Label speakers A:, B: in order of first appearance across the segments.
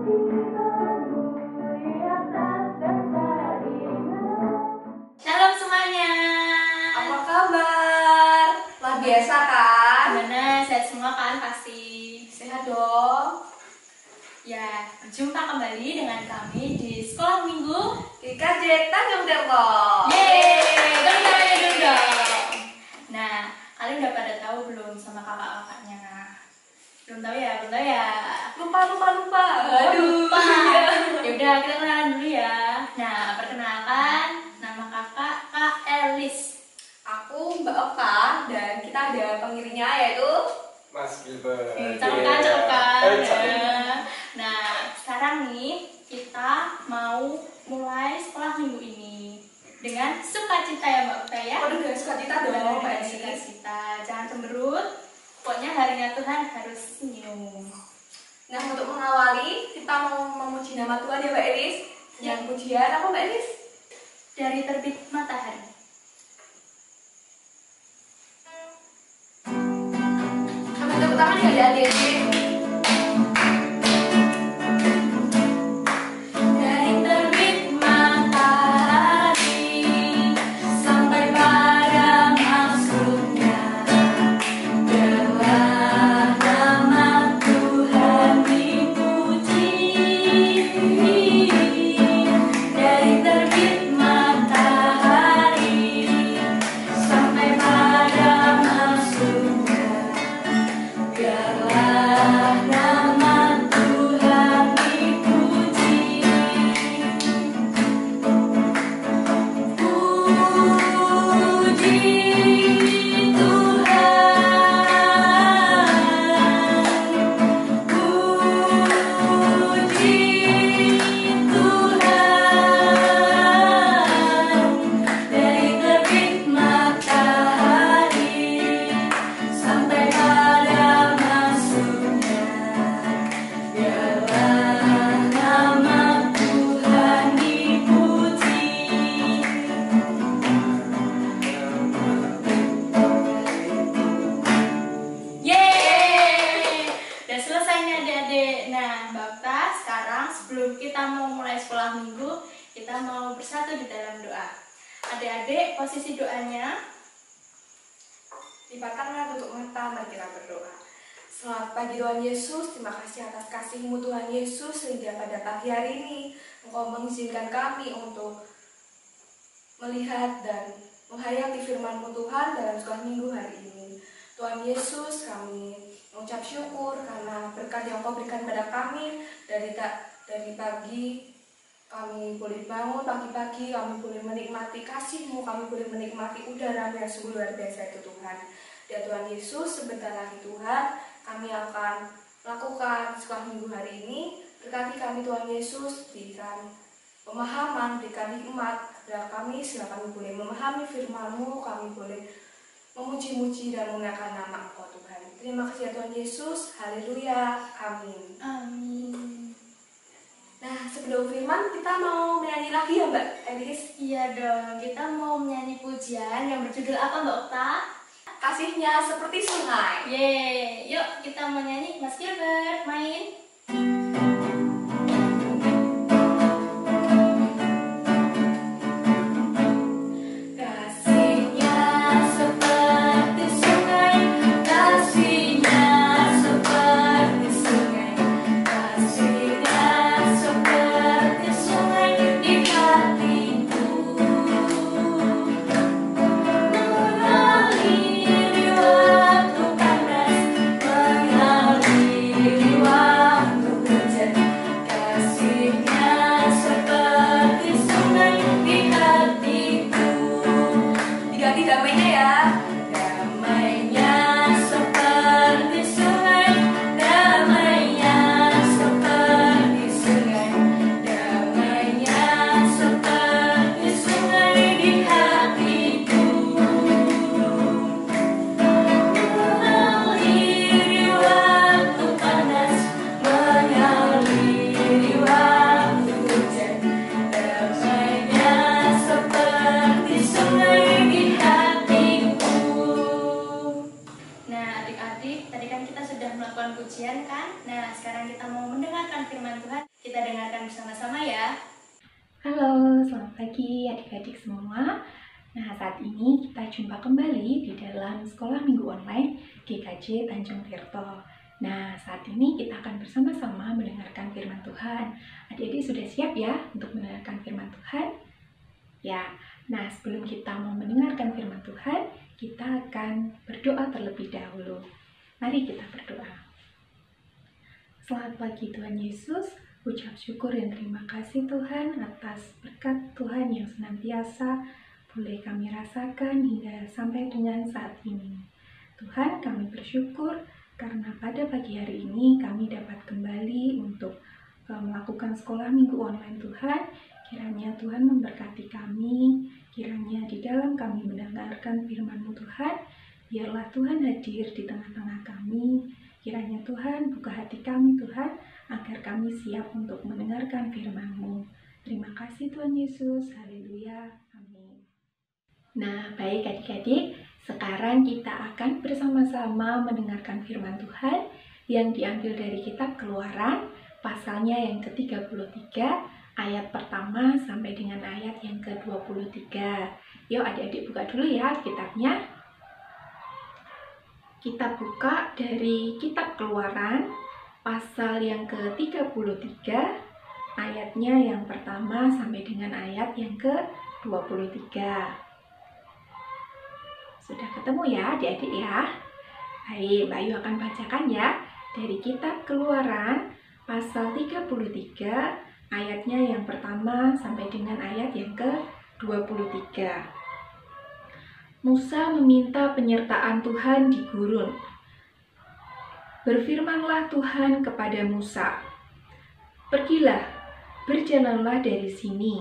A: Shalom semuanya.
B: Apa kabar? Lah biasa kan?
A: Gimana? Sehat semua kan pasti?
B: Sehat dong.
A: Ya, berjumpa kembali dengan kami di Sekolah Minggu
B: IKJ Tanjung Depok.
A: Yeay, dong. Nah, kalian udah pada tahu belum sama kakak-kakaknya? Belum tahu ya?
B: Lupa.
A: Aduh, ya udah kita kenalan dulu ya. Nah, perkenalkan, nama kakak Kak Elis.
B: Aku Mbak Oka dan kita ada pengiringnya yaitu
C: Mas Gilbert.
A: Cakep kan?
C: Cakep.
A: Nah, sekarang nih kita mau mulai sekolah minggu ini dengan sukacita ya Mbak Uta ya.
B: Waduh, dengan sukacita dong Mbak
A: Dengan
B: Elis.
A: sukacita, jangan cemberut. Pokoknya harinya Tuhan harus senyum.
B: Nah, untuk mengawali kita mau memuji nama Tuhan ya Mbak Elis. Yang pujian apa Mbak Elis?
A: Dari terbit matahari.
B: Kami tepuk tangan ya adik-adik.
A: Dari terbit matahari sampai pada masuknya, biarlah nama Tuhan dipuji. Dari terbit matahari sampai pada masuknya, biarlah nama Tuhan dipuji. Puji Tuhan, puji Tuhan. Dari terbit matahari sampai pada masuknya, biarlah nama Tuhan dipuji. Yeay! Udah selesai nih adik-adik. Nah, Mbak Okta, sekarang sebelum kita mau mulai sekolah minggu, kita mau bersatu di dalam doa. Adik-adik, posisi doanya.
B: Lipatkanlah tutup mata, mari kita berdoa. Selamat pagi Tuhan Yesus, terima kasih atas kasih-Mu Tuhan Yesus sehingga pada pagi hari ini Engkau mengizinkan kami untuk melihat dan menghayati firman-Mu Tuhan dalam sekolah minggu hari ini. Tuhan Yesus, kami mengucap syukur karena berkat yang Engkau berikan pada kami dari pagi. Kami boleh bangun pagi-pagi, kami boleh menikmati kasih-Mu, kami boleh menikmati udara yang sungguh luar biasa itu Tuhan. Ya Tuhan Yesus, sebentar lagi Tuhan, kami akan melakukan sekolah minggu hari ini. Berkati kami Tuhan Yesus, berikan pemahaman, berikan hikmat kepada kami, sehingga kami boleh memahami firman-Mu, kami boleh memuji-muji dan memuliakan nama Engkau Tuhan. Terima kasih ya Tuhan Yesus, haleluya, amin.
A: Amin.
B: Nah, sebelum firman kita mau menyanyi lagi ya Mbak Elis.
A: Iya dong, kita mau menyanyi pujian yang berjudul apa Mbak Okta?
B: Kasihnya seperti sungai.
A: Yeay, yuk kita mau nyanyi. Mas Gilbert, main. Kasihnya seperti sungai, kasihnya seperti sungai, kasihnya seperti sungai di hatiku, mengaliri waktu panas, mengaliri waktu hujan. Kasihnya seperti sungai di hatiku.
B: Diganti damainya ya.
A: Damainya seperti sungai, damainya seperti sungai, damainya seperti sungai di hatiku, mengaliri waktu panas, mengaliri waktu hujan. Damainya seperti sungai di hatiku. Nah, adik-adik, tadi kan kita sudah melakukan pujian kan? Nah, sekarang kita mau mendengarkan firman Tuhan. Kita dengarkan bersama-sama ya.
D: Halo, selamat pagi adik-adik semua. Nah, saat ini kita jumpa kembali di dalam Sekolah Minggu Online GKJ Tanjung Tirto. Nah, saat ini kita akan bersama-sama mendengarkan firman Tuhan. Adik-adik sudah siap ya untuk mendengarkan firman Tuhan? Ya, nah sebelum kita mau mendengarkan firman Tuhan, kita akan berdoa terlebih dahulu. Mari kita berdoa. Selamat pagi Tuhan Yesus, ucap syukur dan terima kasih Tuhan atas berkat Tuhan yang senantiasa boleh kami rasakan hingga sampai dengan saat ini. Tuhan, kami bersyukur karena pada pagi hari ini kami dapat kembali untuk melakukan sekolah minggu online Tuhan. Kiranya Tuhan memberkati kami, kiranya di dalam kami mendengarkan firman-Mu Tuhan, biarlah Tuhan hadir di tengah-tengah kami. Kiranya Tuhan buka hati kami Tuhan, agar kami siap untuk mendengarkan firman-Mu. Terima kasih Tuhan Yesus, haleluya, amin. Nah, baik adik-adik, sekarang kita akan bersama-sama mendengarkan firman Tuhan yang diambil dari kitab Keluaran, pasalnya yang ke-33, ayat pertama sampai dengan ayat yang ke-23. Yuk adik-adik buka dulu ya kitabnya. Kita buka dari kitab Keluaran, pasal yang ke-33, ayatnya yang pertama sampai dengan ayat yang ke-23. Sudah ketemu ya adik-adik ya? Baik, Mbak Ayu akan bacakan ya dari kitab Keluaran, pasal 33, ayatnya yang pertama sampai dengan ayat yang ke-23. Musa meminta penyertaan Tuhan di gurun. Berfirmanlah Tuhan kepada Musa, "Pergilah, berjalanlah dari sini,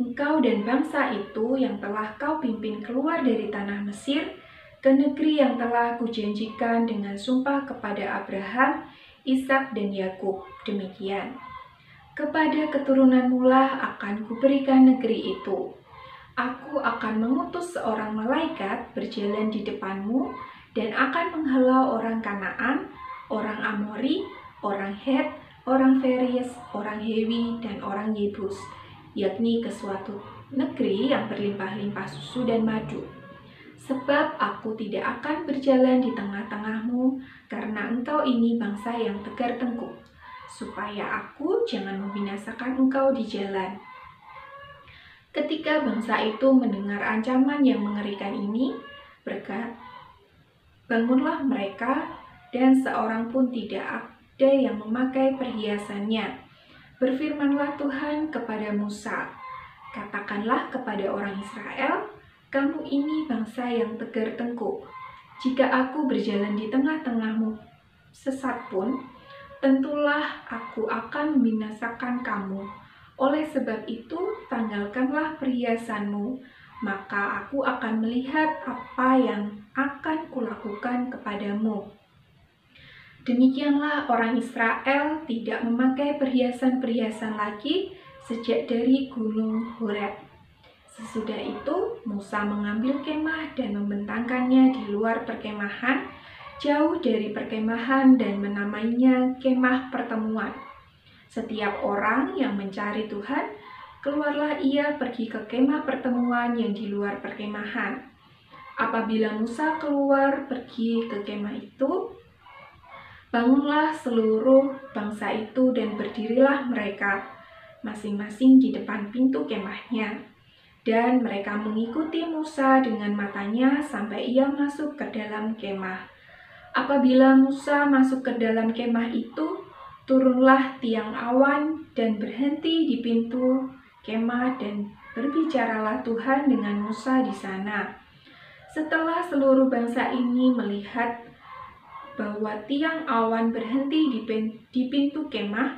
D: engkau dan bangsa itu yang telah kau pimpin keluar dari tanah Mesir, ke negeri yang telah kujanjikan dengan sumpah kepada Abraham, Ishak dan Yakub. Demikian, kepada keturunanmu lah akan kuberikan negeri itu. Aku akan mengutus seorang malaikat berjalan di depanmu dan akan menghalau orang Kanaan, orang Amori, orang Het, orang Feris, orang Hewi, dan orang Yebus, yakni ke suatu negeri yang berlimpah-limpah susu dan madu. Sebab aku tidak akan berjalan di tengah-tengahmu, karena engkau ini bangsa yang tegar tengkuk, supaya aku jangan membinasakan engkau di jalan." Ketika bangsa itu mendengar ancaman yang mengerikan ini, bangunlah mereka, dan seorang pun tidak ada yang memakai perhiasannya. Berfirmanlah Tuhan kepada Musa, "Katakanlah kepada orang Israel, kamu ini bangsa yang tegar tengkuk. Jika aku berjalan di tengah-tengahmu sesat pun, tentulah aku akan membinasakan kamu. Oleh sebab itu, tanggalkanlah perhiasanmu, maka aku akan melihat apa yang akan kulakukan kepadamu." Demikianlah orang Israel tidak memakai perhiasan-perhiasan lagi sejak dari Gunung Horeb. Sesudah itu, Musa mengambil kemah dan membentangkannya di luar perkemahan, jauh dari perkemahan, dan menamainya Kemah Pertemuan. Setiap orang yang mencari Tuhan, keluarlah ia pergi ke kemah pertemuan yang di luar perkemahan. Apabila Musa keluar pergi ke kemah itu, bangunlah seluruh bangsa itu dan berdirilah mereka masing-masing di depan pintu kemahnya. Dan mereka mengikuti Musa dengan matanya sampai ia masuk ke dalam kemah. Apabila Musa masuk ke dalam kemah itu, turunlah tiang awan dan berhenti di pintu kemah, dan berbicaralah Tuhan dengan Musa di sana. Setelah seluruh bangsa ini melihat bahwa tiang awan berhenti di pintu kemah,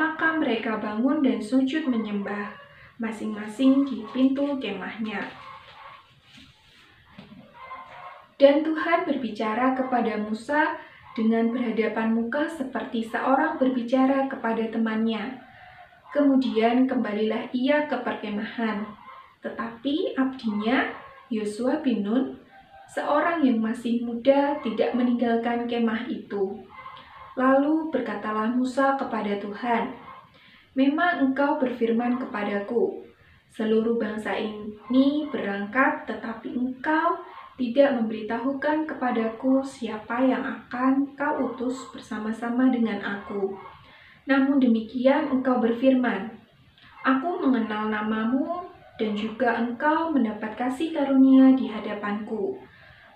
D: maka mereka bangun dan sujud menyembah masing-masing di pintu kemahnya. Dan Tuhan berbicara kepada Musa dengan berhadapan muka seperti seorang berbicara kepada temannya. Kemudian kembalilah ia ke perkemahan. Tetapi abdinya, Yosua bin Nun, seorang yang masih muda, tidak meninggalkan kemah itu. Lalu berkatalah Musa kepada Tuhan, memang Engkau berfirman kepadaku, seluruh bangsa ini berangkat, tetapi Engkau tidak memberitahukan kepadaku siapa yang akan Kau utus bersama-sama dengan aku. Namun demikian Engkau berfirman, Aku mengenal namamu dan juga Engkau mendapat kasih karunia di hadapanku.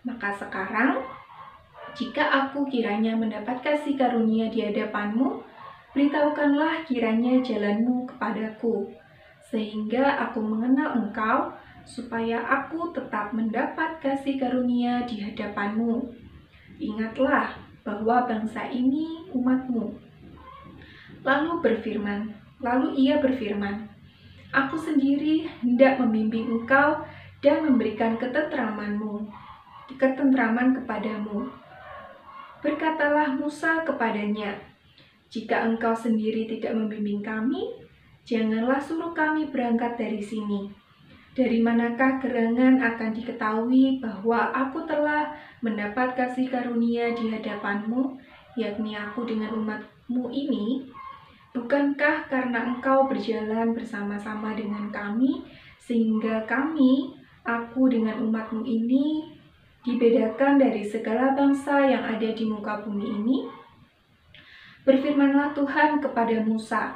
D: Maka sekarang, jika aku kiranya mendapat kasih karunia di hadapanmu, beritahukanlah kiranya jalanmu kepadaku, sehingga aku mengenal Engkau, supaya aku tetap mendapat kasih karunia di hadapanmu. Ingatlah bahwa bangsa ini umatmu. Lalu ia berfirman, Aku sendiri hendak membimbing engkau dan memberikan ketentraman kepadamu. Berkatalah Musa kepadanya, Jika engkau sendiri tidak membimbing kami, janganlah suruh kami berangkat dari sini. Dari manakah gerangan akan diketahui bahwa aku telah mendapat kasih karunia di hadapanmu, yakni aku dengan umatmu ini? Bukankah karena engkau berjalan bersama-sama dengan kami, sehingga aku dengan umatmu ini, dibedakan dari segala bangsa yang ada di muka bumi ini? Berfirmanlah Tuhan kepada Musa,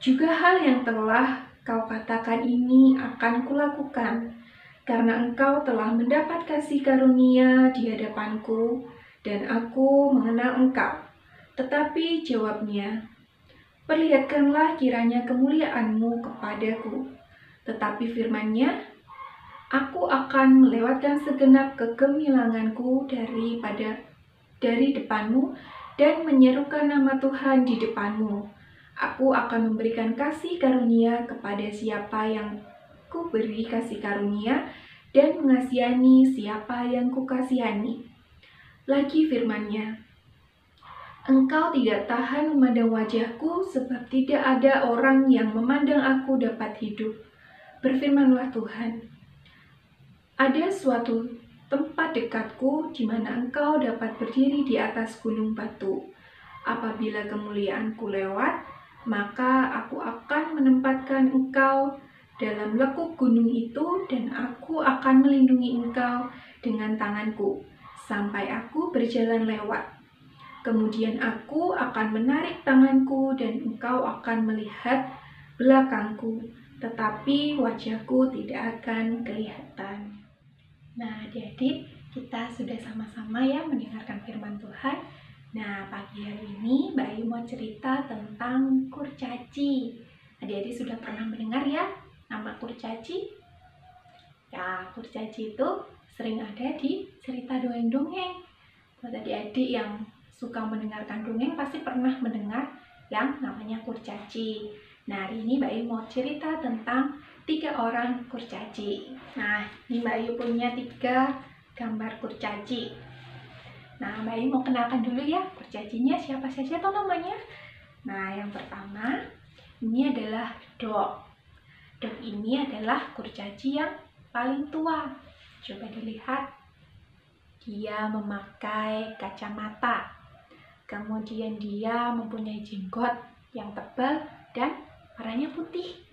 D: Juga hal yang telah kau katakan ini akan kulakukan, karena engkau telah mendapat kasih karunia di hadapanku, dan aku mengenal engkau. Tetapi jawabnya, Perlihatkanlah kiranya kemuliaanmu kepadaku. Tetapi firman-Nya, Aku akan melewatkan segenap kegemilanganku dari depanmu dan menyerukan nama Tuhan di depanmu. Aku akan memberikan kasih karunia kepada siapa yang kuberi kasih karunia dan mengasihani siapa yang kukasihani. Lagi firman-Nya, Engkau tidak tahan memandang wajahku, sebab tidak ada orang yang memandang aku dapat hidup. Berfirmanlah Tuhan, ada suatu tempat dekatku di mana engkau dapat berdiri di atas gunung batu. Apabila kemuliaanku lewat, maka aku akan menempatkan engkau dalam lekuk gunung itu, dan aku akan melindungi engkau dengan tanganku, sampai aku berjalan lewat. Kemudian aku akan menarik tanganku dan engkau akan melihat belakangku, tetapi wajahku tidak akan kelihatan. Nah, adik-adik, kita sudah sama-sama ya mendengarkan firman Tuhan. Nah, pagi hari ini Mbak Ayu mau cerita tentang kurcaci. Adik-adik sudah pernah mendengar ya nama kurcaci? Ya, kurcaci itu sering ada di cerita dongeng-dongeng. Buat adik-adik yang suka mendengarkan dongeng pasti pernah mendengar yang namanya kurcaci. Nah, hari ini Mbak Ayu mau cerita tentang 3 orang kurcaci. Nah, ini Mbak Ayu punya 3 gambar kurcaci. Nah, Mbak Ayu mau kenalkan dulu ya kurcacinya siapa saja atau namanya. Nah, yang pertama ini adalah Dog. Dog ini adalah kurcaci yang paling tua. Coba dilihat, dia memakai kacamata. Kemudian dia mempunyai jenggot yang tebal dan warnanya putih.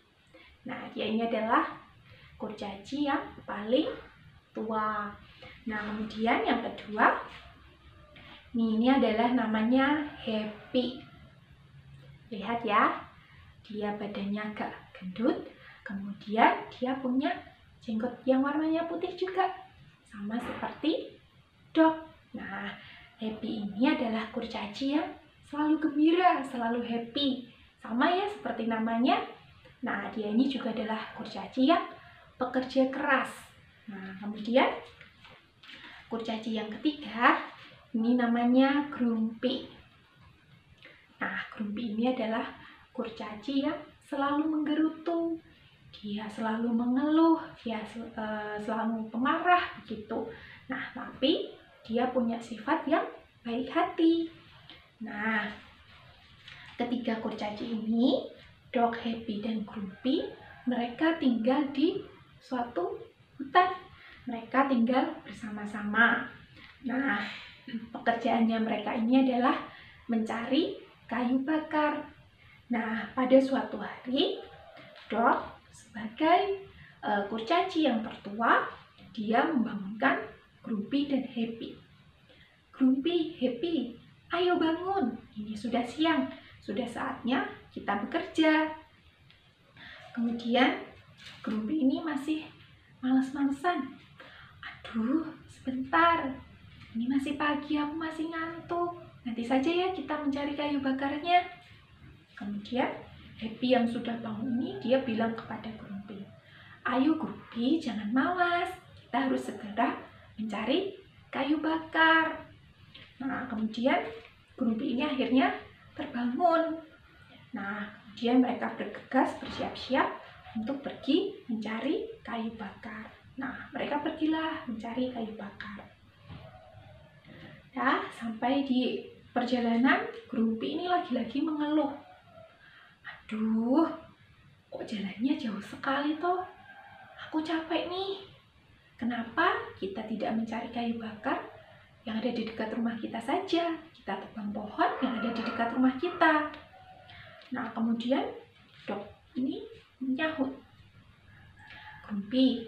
D: Nah, dia ini adalah kurcaci yang paling tua. Nah, kemudian yang kedua, ini adalah namanya Happy. Lihat ya, dia badannya agak gendut, kemudian dia punya jenggot yang warnanya putih juga, sama seperti Dog. Nah, Happy ini adalah kurcaci yang selalu gembira, selalu happy. Sama ya seperti namanya. Nah, dia ini juga adalah kurcaci yang pekerja keras. Nah, kemudian kurcaci yang ketiga, ini namanya Grumpy. Nah, Grumpy ini adalah kurcaci yang selalu menggerutu. Dia selalu mengeluh, dia selalu pemarah begitu. Nah, tapi dia punya sifat yang baik hati. Nah, ketiga kurcaci ini, Dog, Happy, dan Grumpy, mereka tinggal di suatu hutan. Mereka tinggal bersama-sama. Nah, pekerjaannya mereka ini adalah mencari kayu bakar. Nah, pada suatu hari, Dok sebagai kurcaci yang tertua, dia membangunkan Grumpy dan Happy. Grumpy, Happy, ayo bangun, ini sudah siang, sudah saatnya kita bekerja. Kemudian Grumpy ini masih males-malesan. Aduh, sebentar, ini masih pagi, aku masih ngantuk. Nanti saja ya kita mencari kayu bakarnya. Kemudian Happy yang sudah bangun ini, dia bilang kepada Grumpy, ayo Grumpy, jangan malas, kita harus segera mencari kayu bakar. Nah, kemudian Grumpy ini akhirnya terbangun. Nah, kemudian mereka bergegas bersiap-siap untuk pergi mencari kayu bakar. Nah, mereka pergilah mencari kayu bakar. Nah, sampai di perjalanan, Grumpy ini lagi-lagi mengeluh. Aduh, kok jalannya jauh sekali toh? Aku capek nih. Kenapa kita tidak mencari kayu bakar yang ada di dekat rumah kita saja? Kita tebang pohon yang ada di dekat rumah kita. Nah, kemudian Dok ini menyahut, Grumpy,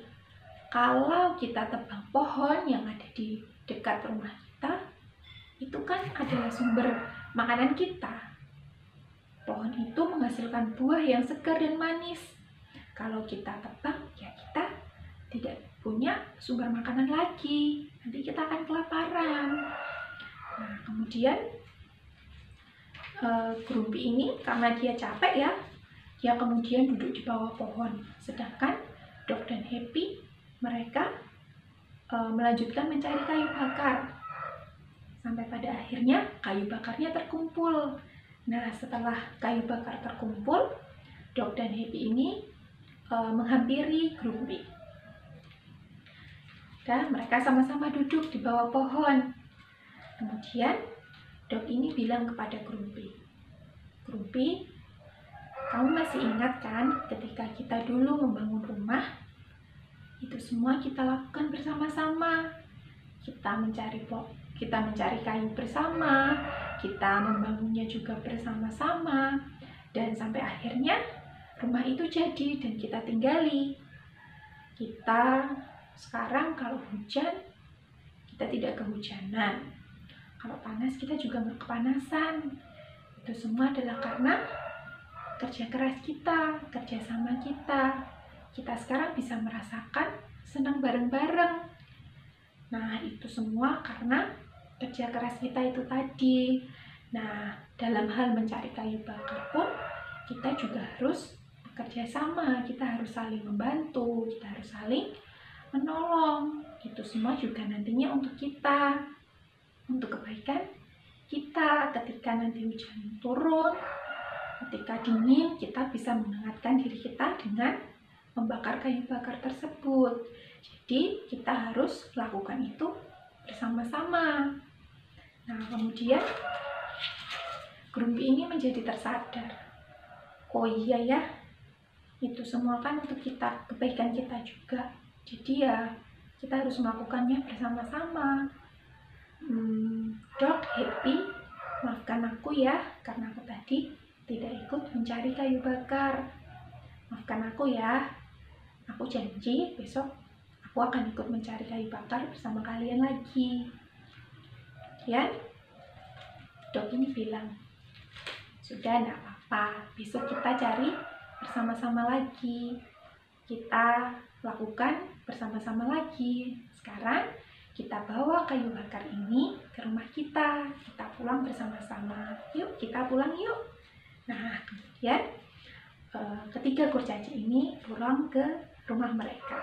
D: kalau kita tebang pohon yang ada di dekat rumah kita, itu kan adalah sumber makanan kita. Pohon itu menghasilkan buah yang segar dan manis. Kalau kita tebang, ya kita tidak punya sumber makanan lagi. Nanti kita akan kelaparan. Nah, kemudian Grumpy ini karena dia capek ya, dia kemudian duduk di bawah pohon. Sedangkan Dok dan Happy, mereka melanjutkan mencari kayu bakar. Sampai pada akhirnya kayu bakarnya terkumpul. Nah, setelah kayu bakar terkumpul, Dok dan Happy ini menghampiri Grumpy. Dan mereka sama-sama duduk di bawah pohon. Kemudian Dok ini bilang kepada Grumpy, Grumpy, kamu masih ingat kan ketika kita dulu membangun rumah? Itu semua kita lakukan bersama-sama. Kita mencari kayu bersama, kita membangunnya juga bersama-sama, dan sampai akhirnya rumah itu jadi dan kita tinggali. Kita sekarang kalau hujan, kita tidak kehujanan. Kalau panas, kita juga nggak kepanasan. Itu semua adalah karena kerja keras kita, kerjasama kita. Kita sekarang bisa merasakan senang bareng-bareng. Nah, itu semua karena kerja keras kita itu tadi. Nah, dalam hal mencari kayu bakar pun, kita juga harus bekerja sama. Kita harus saling membantu, kita harus saling menolong. Itu semua juga nantinya untuk kita, untuk kebaikan kita. Ketika nanti hujan turun, ketika dingin, kita bisa menghangatkan diri kita dengan membakar kayu bakar tersebut. Jadi kita harus lakukan itu bersama-sama. Nah, kemudian Grumpy ini menjadi tersadar, oh iya ya, itu semua kan untuk kita, kebaikan kita juga. Jadi ya kita harus melakukannya bersama-sama. Dok, Happy, maafkan aku ya karena aku tadi tidak ikut mencari kayu bakar. Maafkan aku ya. Aku janji besok aku akan ikut mencari kayu bakar bersama kalian lagi. Ya, Dok ini bilang, sudah enggak apa-apa, besok kita cari bersama-sama lagi. Kita lakukan bersama-sama lagi. Sekarang kita bawa kayu bakar ini ke rumah kita. Kita pulang bersama-sama. Yuk, kita pulang yuk. Nah, kemudian ketiga kurcaci ini pulang ke rumah mereka.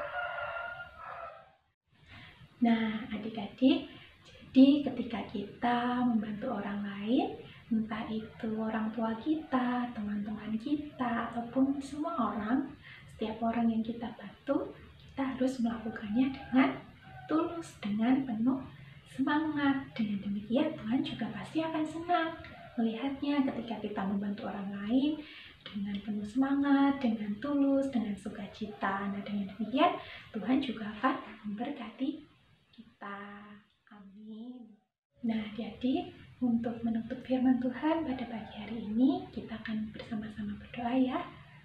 D: Nah, adik-adik, jadi ketika kita membantu orang lain, entah itu orang tua kita, teman-teman kita, ataupun semua orang, setiap orang yang kita bantu, kita harus melakukannya dengan tulus, dengan penuh semangat. Dengan demikian Tuhan juga pasti akan senang melihatnya ketika kita membantu orang lain dengan penuh semangat, dengan tulus, dengan sukacita. Nah, dengan demikian Tuhan juga akan memberkati kita. Amin. Nah, jadi untuk menutup firman Tuhan pada pagi hari ini, kita kita akan bersama-sama berdoa ya.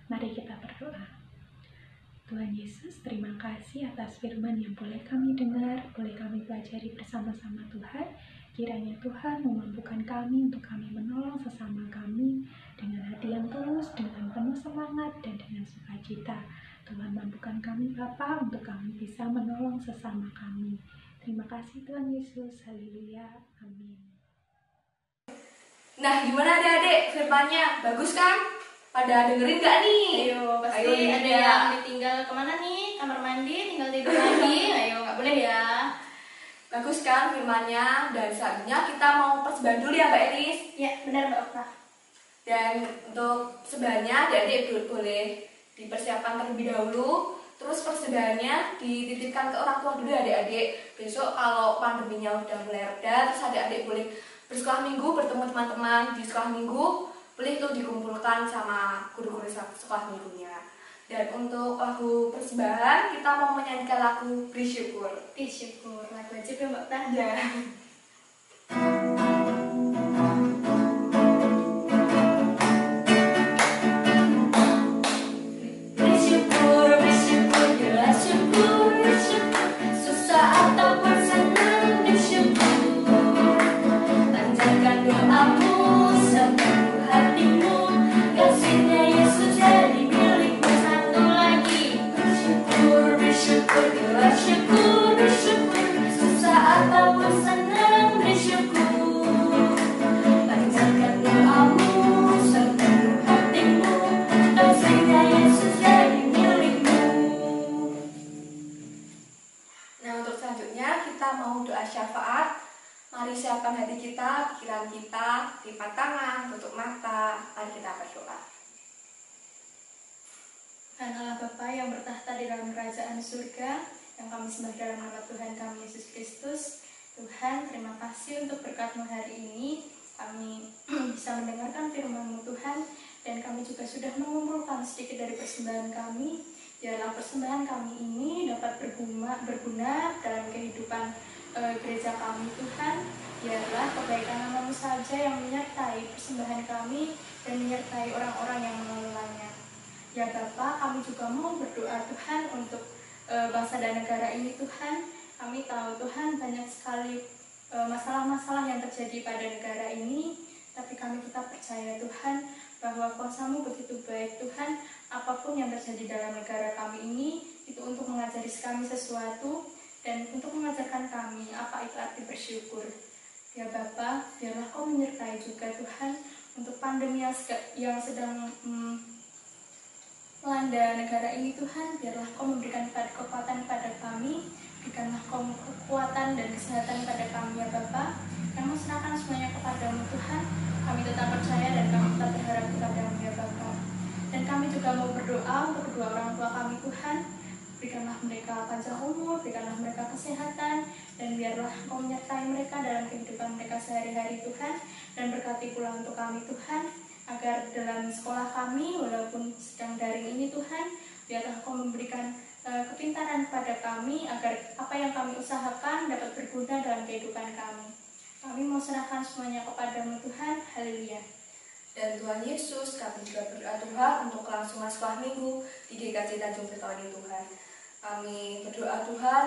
D: Mari kita berdoa. Tuhan Yesus, terima kasih atas firman yang boleh kami dengar, boleh kami pelajari bersama-sama Tuhan. Kiranya Tuhan memampukan kami untuk kami menolong sesama kami dengan hati yang tulus, dengan penuh semangat, dan dengan sukacita. Tuhan mampukan kami Bapa untuk kami bisa menolong sesama kami. Terima kasih Tuhan Yesus. Haleluya. Amin.
B: Nah, gimana adik-adik firmannya? Bagus kan? Pada dengerin gak nih?
A: Ayo, pasti
B: Ayo,
A: ada
B: iya.
A: yang ditinggal kemana nih? Kamar mandi, tinggal tidur lagi. Ayo, nggak boleh ya.
B: Bagus kan firmannya? Dan selanjutnya kita mau persembahan dulu ya Mbak Elis.
A: Ya, benar Mbak Okta.
B: Dan untuk persembahannya adik-adik boleh dipersiapkan terlebih dahulu. Terus persembahannya dititipkan ke orang tua dulu ya adik-adik. Besok kalau pandeminya udah mulai reda, terus adik-adik boleh bersekolah minggu, bertemu teman-teman di sekolah minggu, boleh itu dikumpulkan sama guru-guru sekolah minggunya. Dan untuk lagu persembahan kita mau menyanyikan lagu Bersyukur.
A: Syukur, lagu wajib ya Mbak Okta.
B: Ya.
A: Bersyukur, bersyukur, jelas syukur, bersyukur. Susah ataupun senang bersyukur. Panjatkan doamu sepenuh hatimu. Kasihnya Yesus jadi milikmu. Satu lagi. Bersyukur, bersyukur, jelas syukur, bersyukur. Susah ataupun senang bersyukur. Panjatkan doamu sepenuh hatimu. Kasihnya Yesus jadi milikmu.
B: Nah, untuk selanjutnya kita mau doa syafaat. Mari siapkan hati kita, pikiran kita, lipat tangan, tutup mata. Mari kita berdoa.
A: Tuhan Allah Bapa yang bertahta di dalam kerajaan surga, yang kami sembah dalam nama Tuhan kami Yesus Kristus. Tuhan, terima kasih untuk berkat-Mu hari ini. Kami bisa mendengarkan firman-Mu Tuhan, dan kami juga sudah mengumpulkan sedikit dari persembahan kami. Biarlah persembahan kami ini dapat berguna dalam kehidupan gereja kami Tuhan. Biarlah kebaikan nama-Mu saja yang menyertai persembahan kami dan menyertai orang-orang yang mengelolanya. Ya Bapa, kami juga mau berdoa Tuhan untuk bangsa dan negara ini Tuhan. Kami tahu Tuhan banyak sekali masalah-masalah yang terjadi pada negara ini, tapi kami tetap percaya Tuhan bahwa kuasa-Mu begitu baik Tuhan. Apapun yang terjadi dalam negara kami ini, itu untuk mengajari kami sesuatu dan untuk mengajarkan kami apa itu arti bersyukur. Ya Bapa, biarlah Kau menyertai juga Tuhan untuk pandemi yang sedang melanda negara ini Tuhan. Biarlah Kau memberikan kekuatan pada kami, berikanlah Kau kekuatan dan kesehatan pada kami ya Bapa. Kami serahkan semuanya kepadamu Tuhan. Kami tetap percaya dan kami tetap berharap kepadamu ya Bapa. Dan kami juga mau berdoa untuk kedua orang tua kami Tuhan. Berikanlah mereka panjang umur, berikanlah mereka kesehatan, dan biarlah Kau menyertai mereka dalam kehidupan mereka sehari-hari Tuhan. Dan berkati pula untuk kami Tuhan, agar dalam sekolah kami, walaupun sedang daring ini Tuhan, biarlah Kau memberikan kepintaran kepada kami, agar apa yang kami usahakan dapat berguna dalam kehidupan kami. Kami mau serahkan semuanya kepadamu Tuhan. Haleluya.
B: Dan Tuhan Yesus, kami juga berdoa Tuhan untuk kelangsungan sekolah minggu di GKJ Tanjung Tirto ini Tuhan. Kami berdoa Tuhan,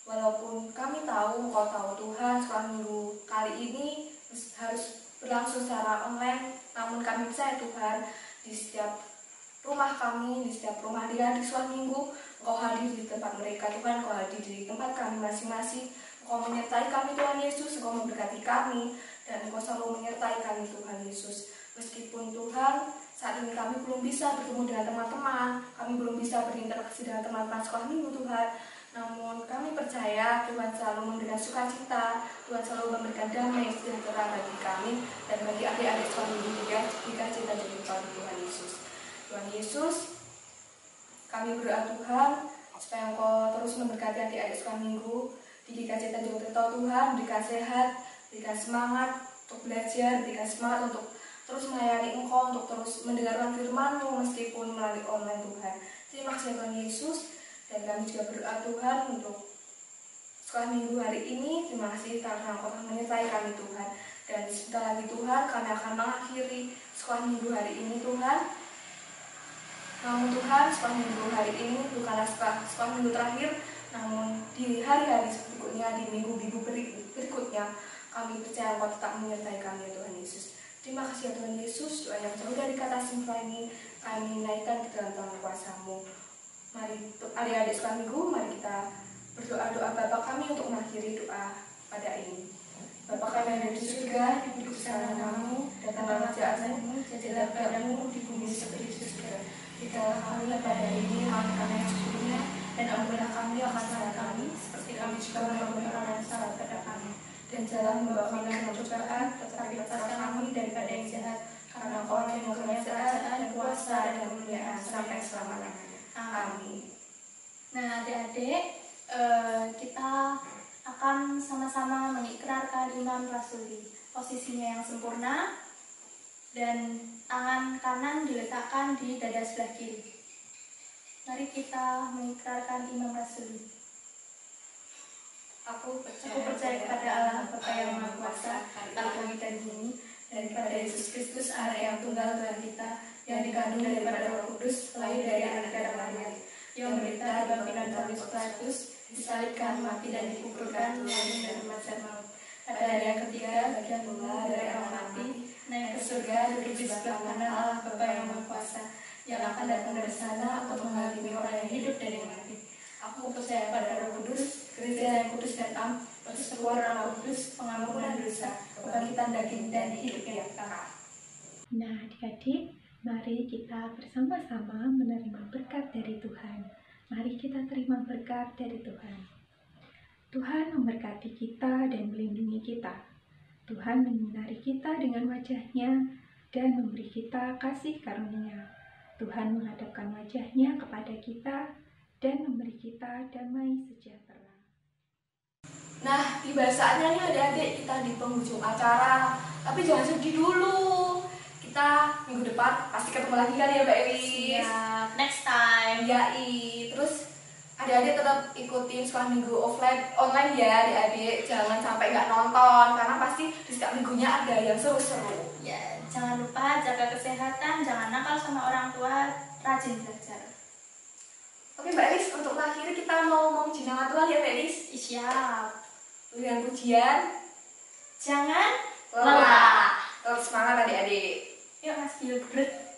B: walaupun kami tahu, Engkau tahu Tuhan, sekolah minggu kali ini harus berlangsung secara online, namun kami percaya Tuhan, di setiap rumah kami, di setiap rumah di sekolah minggu, Engkau hadir di tempat mereka Tuhan, Engkau hadir di tempat kami masing-masing, Engkau menyertai kami Tuhan Yesus, Engkau memberkati kami, dan Engkau selalu menyertai kami Tuhan Yesus. Meskipun Tuhan, saat ini kami belum bisa bertemu dengan teman-teman, kami belum bisa berinteraksi dengan teman-teman sekolah minggu Tuhan, namun kami percaya Tuhan selalu memberikan sukacita, Tuhan selalu memberikan damai sejahtera bagi kami dan bagi adik-adik sekolah minggu juga jika cinta jadi Tuhan Yesus. Tuhan Yesus, kami berdoa Tuhan supaya Engkau terus memberkati adik-adik sekolah minggu di GKJ Tanjung Tirto Tuhan, berikan sehat, berikan semangat untuk belajar, berikan semangat untuk terus melayani Engkau, untuk terus mendengarkan firman-Mu meskipun melalui online Tuhan. Terima kasih Tuhan Yesus, dan kami juga berdoa Tuhan untuk sekolah minggu hari ini. Terima kasih karena Engkau telah menyertai kami Tuhan, dan Dan sebentar lagi Tuhan kami akan mengakhiri sekolah minggu hari ini Tuhan. Namun Tuhan, sekolah minggu hari ini bukanlah sekolah minggu terakhir, namun di hari-hari berikutnya, di minggu-minggu berikutnya, kami percaya Engkau tetap menyertai kami ya Tuhan Yesus. Terima kasih ya Tuhan Yesus, doa yang jauh dari kata sembah ini kami naikkan ke dalam tangan kuasa-Mu. Mari adik-adik sekolah minggu, mari kita berdoa-doa Bapa kami untuk mengakhiri doa pada ini. Bapa kami yang ada di surga, dikuduskanlah namamu, datanglah kerajaanmu, jadilah kehendakmu di bumi seperti di surga. Berikanlah kami pada hari ini makan kami yang secukupnya, dan ampunilah kami akan kesalahan kami, seperti kami juga mengampuni orang yang salah kepada kami. Dan jangan membawa kami ke dalam cobaan, tetapi lepaskan kami daripada yang jahat, karena Engkau yang mempunyai kerajaan, kuasa, dan kemuliaan sampai selama-lamanya. Amin.
A: Nah, adik-adik, kita akan sama-sama mengikrarkan iman rasuli. Posisinya yang sempurna dan tangan kanan diletakkan di dada sebelah kiri. Mari kita mengikrarkan iman rasuli. Aku percaya kepada Allah Bapa yang Maha Kuasa, Allah langit dan bumi, dan kepada Yesus Kristus Anak yang tunggal Tuhan kita, yang dikandung daripada Roh Kudus, lahir dari anak darah Maria, yang menderita di bangkitan Pontius Pilatus, disalibkan, mati dan dikuburkan, lalu dan mazhar maut. Pada hari yang ketiga, bagian pula dari orang mati, naik ke surga, duduk di sebelah kanan Allah Bapa yang Maha Kuasa, yang akan datang dari sana untuk menghakimi orang yang hidup dan yang mati. Aku percaya pada Roh Kudus, gereja yang kudus dan am, persekutuan Roh Kudus, pengampunan dosa, kebangkitan daging dan hidup yang kekal.
D: Nah, adik-adik, mari kita bersama-sama menerima berkat dari Tuhan. Mari kita terima berkat dari Tuhan. Tuhan memberkati kita dan melindungi kita. Tuhan menyinari kita dengan wajah-Nya dan memberi kita kasih karunia. Tuhan menghadapkan wajah-Nya kepada kita dan memberi kita damai sejahtera.
B: Nah, tiba saatnya nih adik-adik kita di penghujung acara. Tapi jangan sedih dulu. Kita minggu depan pasti ketemu lagi kali ya Mbak Elis.
A: Siap, next time.
B: Terus adik-adik tetap ikutin sekolah minggu online ya adik-adik. Jangan sampai nggak nonton karena pasti di setiap minggunya ada yang seru-seru.
A: Ya, jangan lupa jaga kesehatan, jangan nakal sama orang tua, rajin belajar.
B: Oke Mbak Elis, untuk mengakhiri kita mau memuji nama Tuhan ya Mbak Elis.
A: Siap.
B: Dengan pujian,
A: Jangan
B: lelah. Tetap semangat adik-adik.
A: Yuk Mas Gilbert.